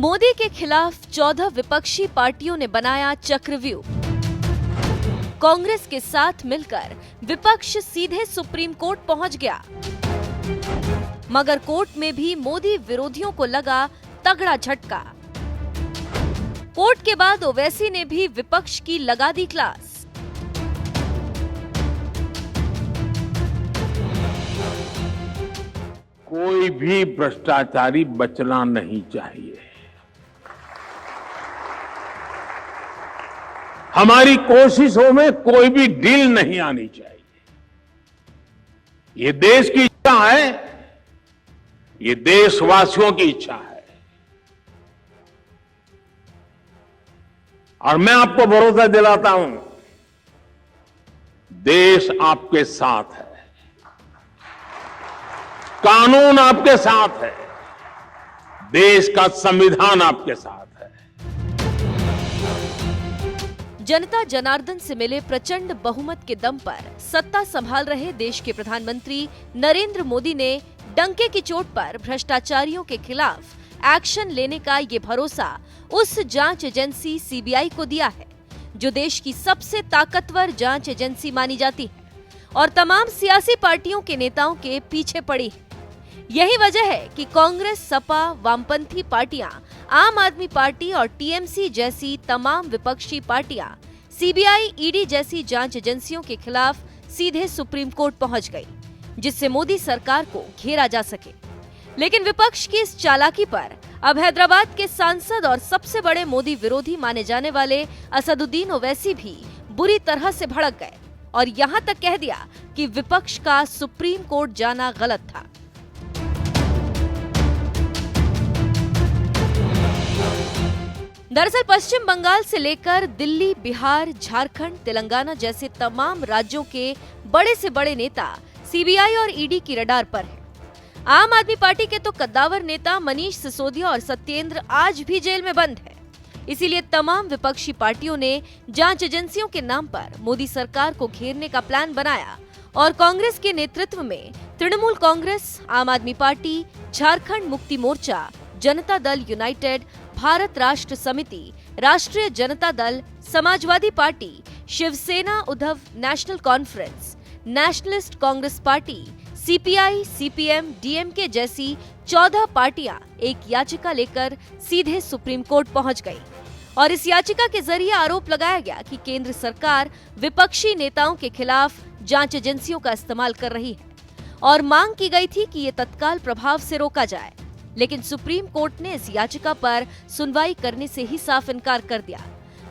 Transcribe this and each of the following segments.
मोदी के खिलाफ 14 विपक्षी पार्टियों ने बनाया चक्रव्यूह। कांग्रेस के साथ मिलकर विपक्ष सीधे सुप्रीम कोर्ट पहुंच गया, मगर कोर्ट में भी मोदी विरोधियों को लगा तगड़ा झटका। कोर्ट के बाद ओवैसी ने भी विपक्ष की लगा दी क्लास। कोई भी भ्रष्टाचारी बचना नहीं चाहिए। हमारी कोशिशों में कोई भी ढील नहीं आनी चाहिए। ये देश की इच्छा है, ये देशवासियों की इच्छा है। और मैं आपको भरोसा दिलाता हूं, देश आपके साथ है, कानून आपके साथ है, देश का संविधान आपके साथ है। जनता जनार्दन से मिले प्रचंड बहुमत के दम पर सत्ता संभाल रहे देश के प्रधानमंत्री नरेंद्र मोदी ने डंके की चोट पर भ्रष्टाचारियों के खिलाफ एक्शन लेने का ये भरोसा उस जांच एजेंसी सीबीआई को दिया है, जो देश की सबसे ताकतवर जांच एजेंसी मानी जाती है और तमाम सियासी पार्टियों के नेताओं के पीछे पड़ी है। यही वजह है कि कांग्रेस, सपा, वामपंथी पार्टियां, आम आदमी पार्टी और टीएमसी जैसी तमाम विपक्षी पार्टियां सीबीआई, ईडी जैसी जांच एजेंसियों के खिलाफ सीधे सुप्रीम कोर्ट पहुंच गई, जिससे मोदी सरकार को घेरा जा सके। लेकिन विपक्ष की इस चालाकी पर अब हैदराबाद के सांसद और सबसे बड़े मोदी विरोधी माने जाने वाले असदुद्दीन ओवैसी भी बुरी तरह से भड़क गए और यहां तक कह दिया कि विपक्ष का सुप्रीम कोर्ट जाना गलत था। दरअसल पश्चिम बंगाल से लेकर दिल्ली, बिहार, झारखंड, तेलंगाना जैसे तमाम राज्यों के बड़े से बड़े नेता सीबीआई और ईडी की रडार पर हैं। आम आदमी पार्टी के तो कद्दावर नेता मनीष सिसोदिया और सत्येंद्र आज भी जेल में बंद हैं। इसीलिए तमाम विपक्षी पार्टियों ने जांच एजेंसियों के नाम पर मोदी सरकार को घेरने का प्लान बनाया और कांग्रेस के नेतृत्व में तृणमूल कांग्रेस, आम आदमी पार्टी, झारखंड मुक्ति मोर्चा, जनता दल यूनाइटेड, भारत राष्ट्र समिति, Rashtriya Janata Dal, Samajwadi party, Shiv Sena, Uddhav national conference, nationalist Congress party, CPI, CPM, DMK जैसी 14 पार्टियां एक याचिका लेकर सीधे सुप्रीम कोर्ट पहुंच गई और इस याचिका के जरिए आरोप लगाया गया कि केंद्र सरकार विपक्षी नेताओं के खिलाफ जांच एजेंसियों का इस्तेमाल कर रही है और मांग की गई थी कि ये तत्काल प्रभाव से रोका जाए। लेकिन सुप्रीम कोर्ट ने इस याचिका पर सुनवाई करने से ही साफ इनकार कर दिया,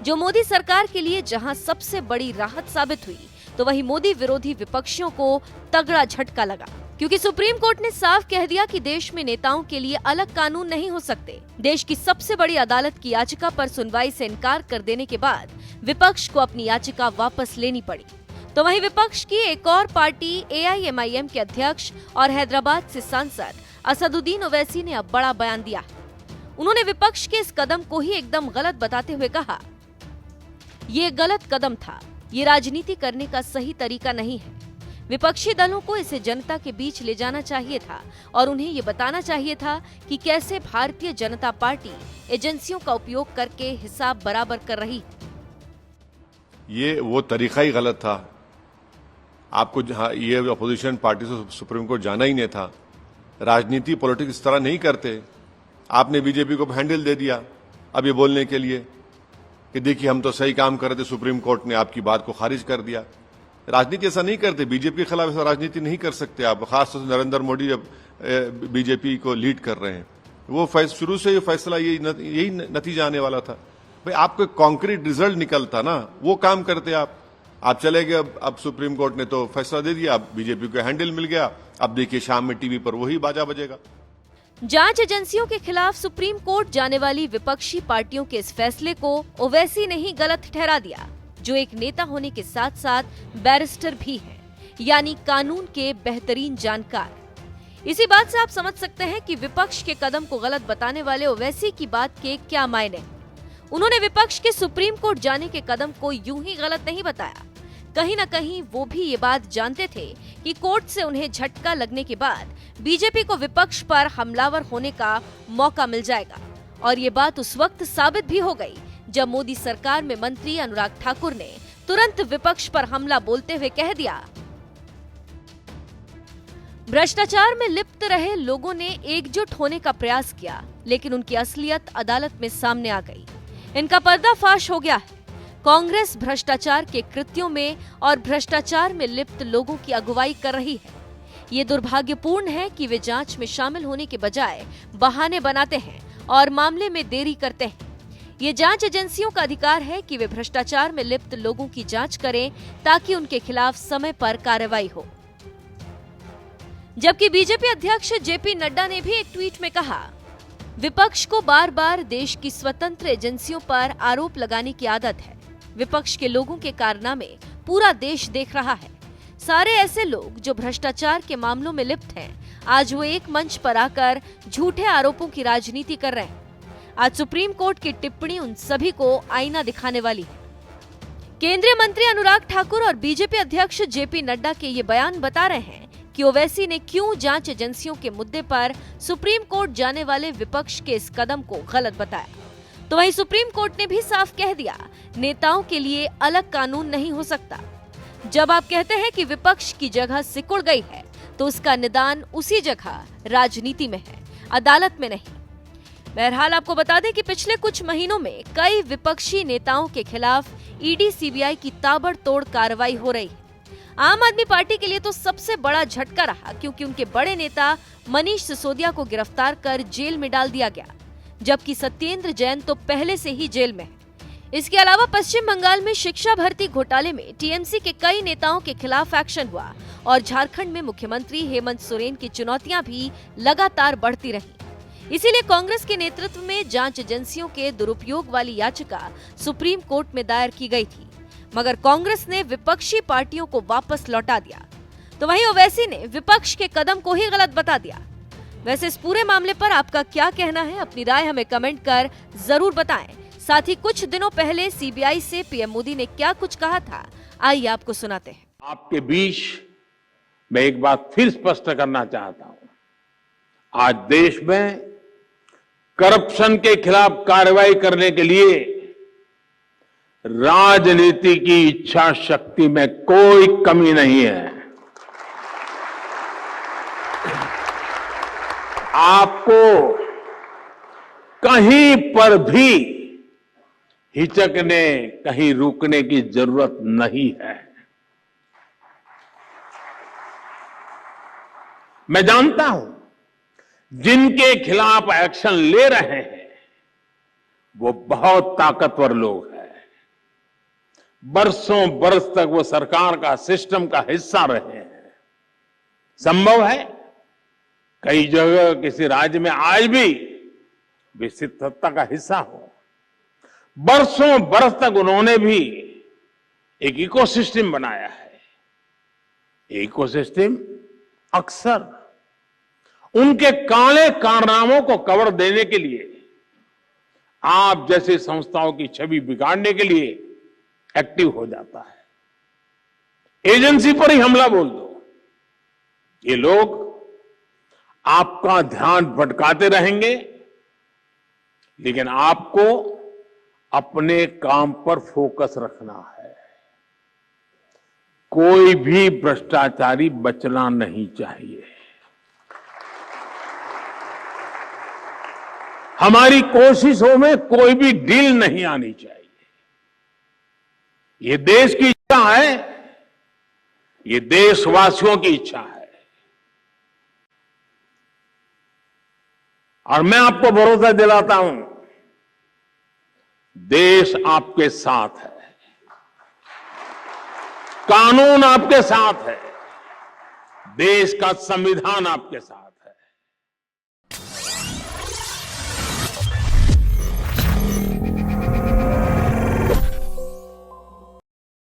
जो मोदी सरकार के लिए जहां सबसे बड़ी राहत साबित हुई, तो वहीं मोदी विरोधी विपक्षियों को तगड़ा झटका लगा, क्योंकि सुप्रीम कोर्ट ने साफ कह दिया कि देश में नेताओं के लिए अलग कानून नहीं हो सकते। देश की सबसे बड़ी अदालत की याचिका पर सुनवाई से इनकार कर देने के बाद विपक्ष को अपनी याचिका वापस लेनी पड़ी। तो वहीं विपक्ष की एक और पार्टी एआईएमआईएम के अध्यक्ष और हैदराबाद से सांसद असदुद्दीन ओवैसी ने अब बड़ा बयान दिया। उन्होंने विपक्ष के इस कदम को ही एकदम गलत बताते हुए कहा, ये गलत कदम था, ये राजनीति करने का सही तरीका नहीं है। विपक्षी दलों को इसे जनता के बीच ले जाना चाहिए था और उन्हें ये बताना चाहिए था कि कैसे भारतीय जनता पार्टी एजेंसियों का उपयोग करके हिसाब बराबर कर रही है। ये वो तरीका ही गलत था। आपको ये अपोजिशन पार्टी से सुप्रीम कोर्ट जाना ही नहीं था। राजनीति, पॉलिटिक्स इस तरह नहीं करते। आपने बीजेपी को हैंडल दे दिया अब ये बोलने के लिए कि देखिए हम तो सही काम कर रहे थे, सुप्रीम कोर्ट ने आपकी बात को खारिज कर दिया। राजनीति ऐसा नहीं करते, बीजेपी के खिलाफ ऐसा राजनीति नहीं कर सकते आप। खासतौर से नरेंद्र मोदी जब बीजेपी को लीड कर रहे हैं, वो शुरू से ये फैसला यही नतीजा आने वाला था। भाई आपको कॉन्क्रीट रिजल्ट निकलता ना, वो काम करते आप चले गए। अब सुप्रीम कोर्ट ने तो फैसला दे दिया, अब बीजेपी को हैंडल मिल गया। अब देखिए शाम में टीवी पर वही बाजा बजेगा। जांच एजेंसियों के खिलाफ सुप्रीम कोर्ट जाने वाली विपक्षी पार्टियों के इस फैसले को ओवैसी ने ही गलत ठहरा दिया, जो एक नेता होने के साथ साथ बैरिस्टर भी है, यानी कानून के बेहतरीन जानकार। इसी बात से आप समझ सकते हैं कि विपक्ष के कदम को गलत बताने वाले ओवैसी की बात के क्या मायने। उन्होंने विपक्ष के सुप्रीम कोर्ट जाने के कदम को यूं ही गलत नहीं बताया, कहीं न कहीं वो भी ये बात जानते थे कि कोर्ट से उन्हें झटका लगने के बाद बीजेपी को विपक्ष पर हमलावर होने का मौका मिल जाएगा और ये बात उस वक्त साबित भी हो गई जब मोदी सरकार में मंत्री अनुराग ठाकुर ने तुरंत विपक्ष पर हमला बोलते हुए कह दिया, भ्रष्टाचार में लिप्त रहे लोगों ने एकजुट होने का प्रयास किया, लेकिन उनकी असलियत अदालत में सामने आ गई। इनका पर्दाफाश हो गया है। कांग्रेस भ्रष्टाचार के कृत्यों में और भ्रष्टाचार में लिप्त लोगों की अगुवाई कर रही है। ये दुर्भाग्यपूर्ण है कि वे जांच में शामिल होने के बजाय बहाने बनाते हैं और मामले में देरी करते हैं। ये जांच एजेंसियों का अधिकार है कि वे भ्रष्टाचार में लिप्त लोगों की जांच करें ताकि उनके खिलाफ समय पर कार्रवाई हो। जबकि बीजेपी अध्यक्ष जेपी नड्डा ने भी एक ट्वीट में कहा, विपक्ष को बार बार देश की स्वतंत्र एजेंसियों पर आरोप लगाने की आदत है। विपक्ष के लोगों के कारनामे पूरा देश देख रहा है। सारे ऐसे लोग जो भ्रष्टाचार के मामलों में लिप्त हैं, आज वो एक मंच पर आकर झूठे आरोपों की राजनीति कर रहे हैं। आज सुप्रीम कोर्ट की टिप्पणी उन सभी को आईना दिखाने वाली है। केंद्रीय मंत्री अनुराग ठाकुर और बीजेपी अध्यक्ष जेपी नड्डा के ये बयान बता रहे हैं कि ओवैसी ने क्यों जांच एजेंसियों के मुद्दे पर सुप्रीम कोर्ट जाने वाले विपक्ष के इस कदम को गलत बताया। तो वहीं सुप्रीम कोर्ट ने भी साफ कह दिया, नेताओं के लिए अलग कानून नहीं हो सकता। जब आप कहते हैं कि विपक्ष की जगह सिकुड़ गई है, तो उसका निदान उसी जगह राजनीति में है, अदालत में नहीं। बहरहाल आपको बता दें कि पिछले कुछ महीनों में कई विपक्षी नेताओं के खिलाफ ईडी सीबीआई की ताबड़तोड़ कार्रवाई हो रही है। आम आदमी पार्टी के लिए तो सबसे बड़ा झटका रहा, क्योंकि उनके बड़े नेता मनीष सिसोदिया को गिरफ्तार कर जेल में डाल दिया गया, जबकि सत्येंद्र जैन तो पहले से ही जेल में है। इसके अलावा पश्चिम बंगाल में शिक्षा भर्ती घोटाले में टीएमसी के कई नेताओं के खिलाफ एक्शन हुआ और झारखंड में मुख्यमंत्री हेमंत सोरेन की चुनौतियां भी लगातार बढ़ती रही। इसीलिए कांग्रेस के नेतृत्व में जांच एजेंसियों के दुरुपयोग वाली याचिका सुप्रीम कोर्ट में दायर की गई थी, मगर कांग्रेस ने विपक्षी पार्टियों को वापस लौटा दिया। तो वहीं ओवैसी ने विपक्ष के कदम को ही गलत बता दिया। वैसे इस पूरे मामले पर आपका क्या कहना है? अपनी राय हमें कमेंट कर जरूर बताएं। साथ ही कुछ दिनों पहले सीबीआई से पीएम मोदी ने क्या कुछ कहा था, आइए आपको सुनाते हैं। आपके बीच मैं एक बात फिर स्पष्ट करना चाहता हूं। आज देश में करप्शन के खिलाफ कार्रवाई करने के लिए राजनीति की इच्छा शक्ति में कोई कमी नहीं है। आपको कहीं पर भी हिचकने, कहीं रुकने की जरूरत नहीं है। मैं जानता हूं जिनके खिलाफ एक्शन ले रहे हैं वो बहुत ताकतवर लोग हैं। बरसों बरस तक वो सरकार का, सिस्टम का हिस्सा रहे हैं। संभव है कई जगह किसी राज्य में आज भी विकसित सत्ता का हिस्सा हो। बरसों बरस तक उन्होंने भी एक इकोसिस्टम बनाया है। इकोसिस्टम अक्सर उनके काले कारनामों को कवर देने के लिए, आप जैसी संस्थाओं की छवि बिगाड़ने के लिए एक्टिव हो जाता है। एजेंसी पर ही हमला बोल दो, ये लोग आपका ध्यान भटकाते रहेंगे, लेकिन आपको अपने काम पर फोकस रखना है। कोई भी भ्रष्टाचारी बचना नहीं चाहिए। हमारी कोशिशों में कोई भी डील नहीं आनी चाहिए। ये देश की इच्छा है, ये देशवासियों की इच्छा है। और मैं आपको भरोसा दिलाता हूं, देश आपके साथ है, कानून आपके साथ है, देश का संविधान आपके साथ है।